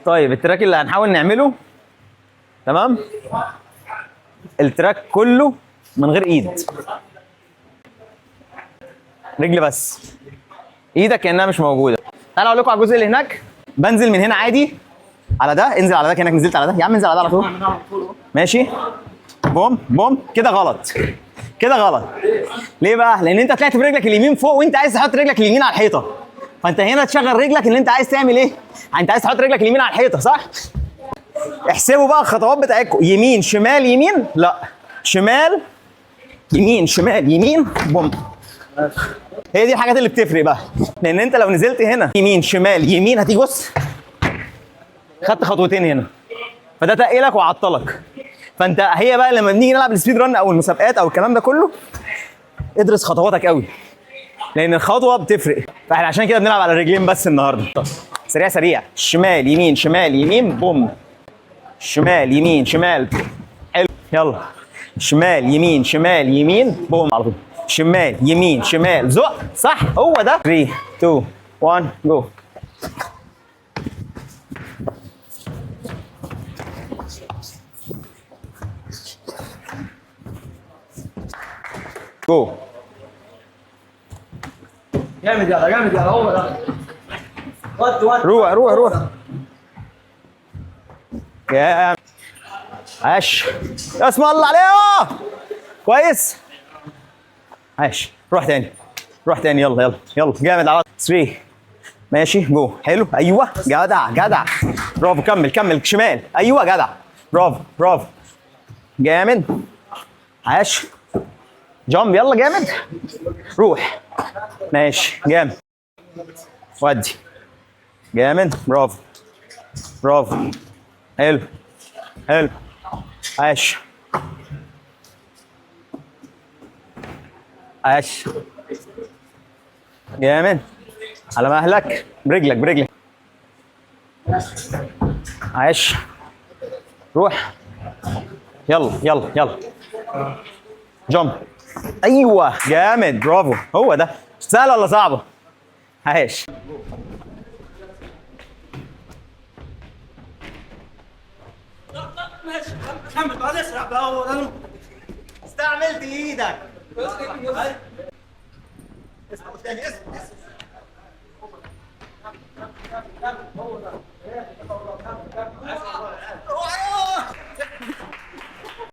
طيب التراك اللي هنحاول نعمله، تمام، التراك كله من غير ايد، رجل بس، ايدك كانها مش موجوده. تعالى اقول لكم على الجزء اللي هناك. بنزل من هنا عادي على ده، انزل على ده كانك نزلت على ده. يا عم انزل على ده على طول. ماشي، بوم بوم كده غلط، كده غلط. ليه بقى؟ لان انت طلعت برجلك اليمين فوق وانت عايز تحط رجلك اليمين على الحيطه، فانت هنا تشغل رجلك اللي انت عايز تعمل ايه؟ انت عايز تحط رجلك اليمين على الحيطه، صح؟ احسبوا بقى الخطوات بتاعتكم، يمين شمال يمين، لا شمال يمين شمال يمين بوم. هي دي الحاجات اللي بتفرق بقى، لان انت لو نزلت هنا يمين شمال يمين هتيجي بص خدت خطوتين هنا، فده تقلك وعطلك. فانت هي بقى لما بنيجي نلعب السبيد ران او المسابقات او الكلام ده كله، ادرس خطواتك قوي، لان الخطوه بتفرق. فاحنا عشان كده بنلعب على الرجلين بس النهارده. سريع سريع، شمال يمين شمال يمين بوم، شمال يمين شمال، حلو يلا، شمال يمين شمال يمين بوم على طول، شمال يمين شمال زق، صح هو ده. 3 2 1 جو. جو. جامد يلا جامد يلا، هو ده. روح روح روح. يا عاش، اسم الله عليه، كويس، عاش. روح تاني، روح تاني، يلا يلا يلا، جامد على 3 ماشي جو، حلو، ايوه جدع جدع، برافو، كمل كمل شمال، ايوه جدع، برافو برافو، جامد، عاش، جامب يلا جامد، روح، ماشي جامد، ودي جامد، برافو برافو، حلو حلو، عاش عاش، جامد، على مهلك، برجلك برجلك، عاش، روح، يلا يلا يلا، جامب، ايوه جامد، برافو، هو ده. سهله ولا صعبه؟ عاش. ماشي كمل بعد اسرع بقى. استعملت ايدك. اسمع تاني، اسمع اسمع.